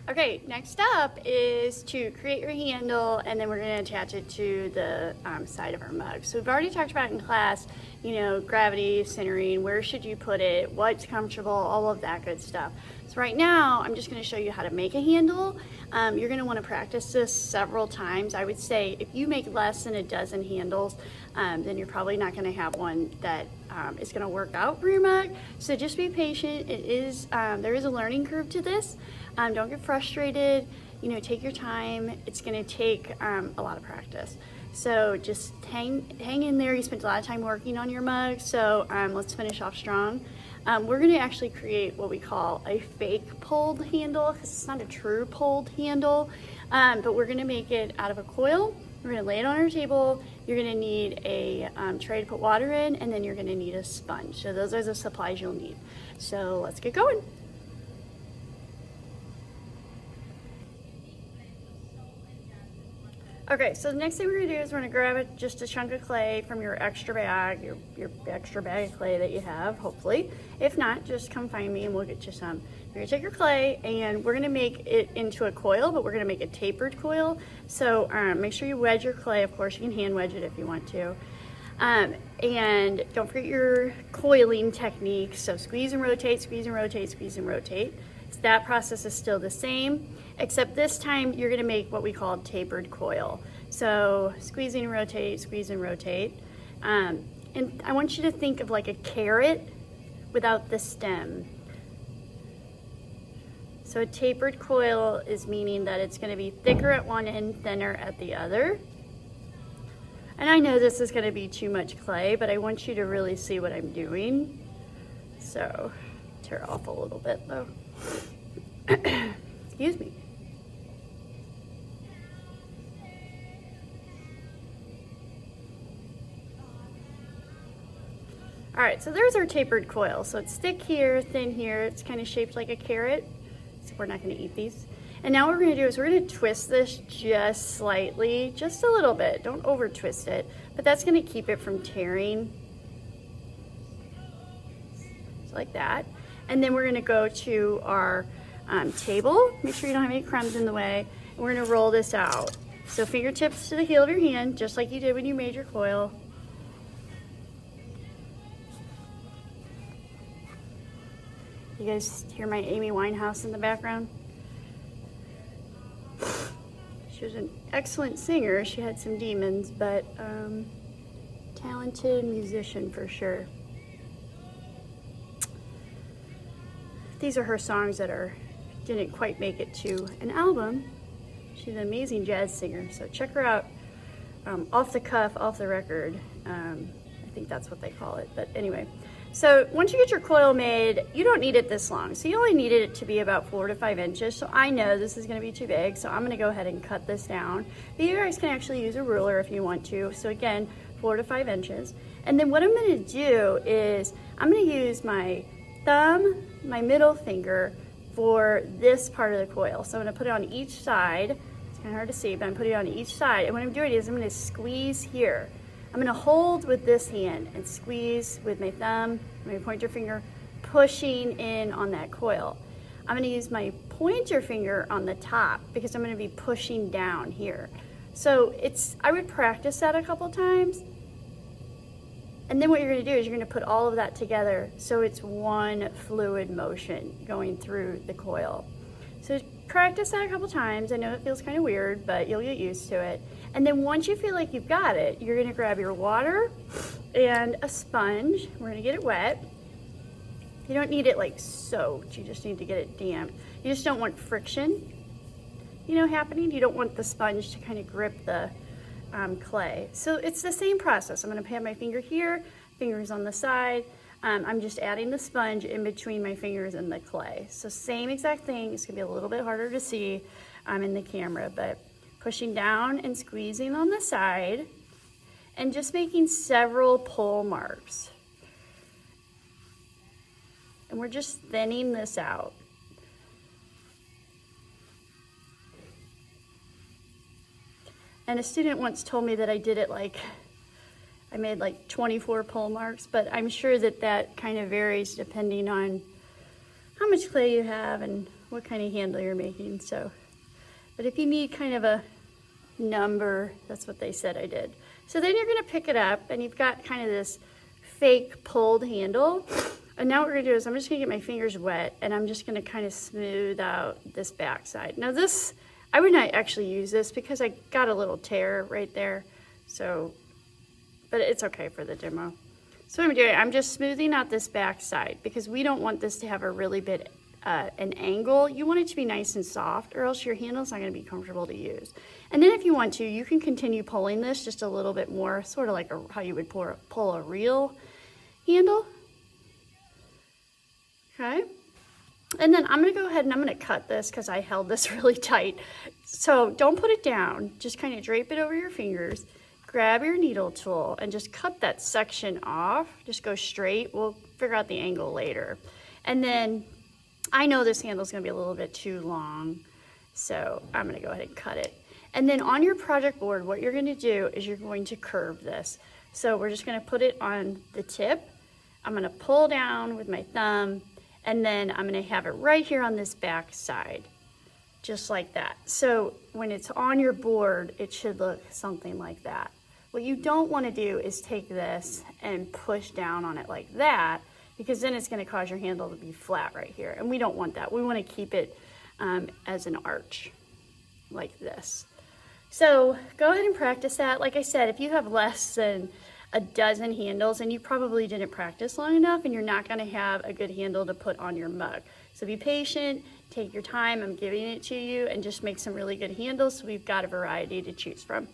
Okay, next up is to create your handle, and then we're going to attach it to the side of our mug. So we've already talked about in class, gravity, centering, where should you put it, what's comfortable, all of that good stuff. So right now, I'm just going to show you how to make a handle. You're going to want to practice this several times. I would say if you make less than a dozen handles, then you're probably not going to have one that is going to work out for your mug. So just be patient. There is a learning curve to this. Don't get frustrated, take your time. It's gonna take a lot of practice. So just hang in there. You spent a lot of time working on your mug, so let's finish off strong. We're gonna actually create what we call a fake pulled handle, because it's not a true pulled handle, but we're gonna make it out of a coil. We're gonna lay it on our table. You're gonna need a tray to put water in, and then you're gonna need a sponge. So those are the supplies you'll need. So let's get going. Okay, so the next thing we're gonna do is we're gonna grab just a chunk of clay from your extra bag, your extra bag of clay that you have, hopefully. If not, just come find me and we'll get you some. You're gonna take your clay and we're gonna make it into a coil, but we're gonna make a tapered coil. So make sure you wedge your clay. Of course, you can hand wedge it if you want to. And don't forget your coiling technique. So squeeze and rotate, squeeze and rotate, squeeze and rotate. So that process is still the same, except this time you're gonna make what we call tapered coil. So squeezing and rotate, squeeze and rotate. And I want you to think of like a carrot without the stem. So a tapered coil is meaning that it's gonna be thicker at one end, thinner at the other. And I know this is gonna be too much clay, but I want you to really see what I'm doing. So tear off a little bit though. Excuse me. All right, so there's our tapered coil. So it's thick here, thin here. It's kind of shaped like a carrot. So we're not gonna eat these. And now what we're gonna do is we're gonna twist this just slightly, just a little bit. Don't over twist it, but that's gonna keep it from tearing. So like that. And then we're gonna go to our table. Make sure you don't have any crumbs in the way. And we're gonna roll this out. So fingertips to the heel of your hand, just like you did when you made your coil. You guys hear my Amy Winehouse in the background? She was an excellent singer. She had some demons, but talented musician for sure. These are her songs that didn't quite make it to an album. She's an amazing jazz singer, so check her out. Off the cuff, off the record. I think that's what they call it, but anyway. So once you get your coil made, you don't need it this long. So you only needed it to be about 4 to 5 inches. So I know this is gonna be too big, so I'm gonna go ahead and cut this down. But you guys can actually use a ruler if you want to. So again, 4 to 5 inches. And then what I'm gonna do is, I'm gonna use my thumb, my middle finger for this part of the coil. So I'm gonna put it on each side. It's kind of hard to see, but I'm putting it on each side. And what I'm doing is I'm gonna squeeze here. I'm gonna hold with this hand and squeeze with my thumb, my pointer finger, pushing in on that coil. I'm gonna use my pointer finger on the top because I'm gonna be pushing down here. So I would practice that a couple times. And then what you're gonna do is you're gonna put all of that together so it's one fluid motion going through the coil. So practice that a couple times. I know it feels kind of weird, but you'll get used to it. And then once you feel like you've got it, you're gonna grab your water and a sponge. We're gonna get it wet. You don't need it like soaked, you just need to get it damp. You just don't want friction, happening. You don't want the sponge to kind of grip the clay. So it's the same process. I'm gonna have my finger here, fingers on the side. I'm just adding the sponge in between my fingers and the clay. So same exact thing. It's gonna be a little bit harder to see in the camera, but pushing down and squeezing on the side and just making several pull marks. And we're just thinning this out. And a student once told me that I did it I made like 24 pull marks, but I'm sure that kind of varies depending on how much clay you have and what kind of handle you're making. So, but if you need kind of a number, that's what they said I did. So then you're gonna pick it up and you've got kind of this fake pulled handle. And now what we're gonna do is I'm just gonna get my fingers wet and I'm just gonna kind of smooth out this back side. Now this, I would not actually use this because I got a little tear right there. So, but it's okay for the demo. So what I'm doing, I'm just smoothing out this back side because we don't want this to have a really big an angle. You want it to be nice and soft or else your handle's not gonna be comfortable to use. And then if you want to, you can continue pulling this just a little bit more, sort of like how you would pull a real handle. Okay. And then I'm gonna go ahead and I'm gonna cut this because I held this really tight. So don't put it down, just kind of drape it over your fingers, grab your needle tool and just cut that section off. Just go straight, we'll figure out the angle later. And then I know this handle's gonna be a little bit too long, so I'm gonna go ahead and cut it. And then on your project board, what you're gonna do is you're going to curve this. So we're just gonna put it on the tip. I'm gonna pull down with my thumb, and then I'm gonna have it right here on this back side, just like that. So when it's on your board, it should look something like that. What you don't wanna do is take this and push down on it like that, because then it's gonna cause your handle to be flat right here. And we don't want that. We wanna keep it as an arch, like this. So go ahead and practice that. Like I said, if you have less than a dozen handles and you probably didn't practice long enough and you're not gonna have a good handle to put on your mug. So be patient, take your time, I'm giving it to you, and just make some really good handles so we've got a variety to choose from.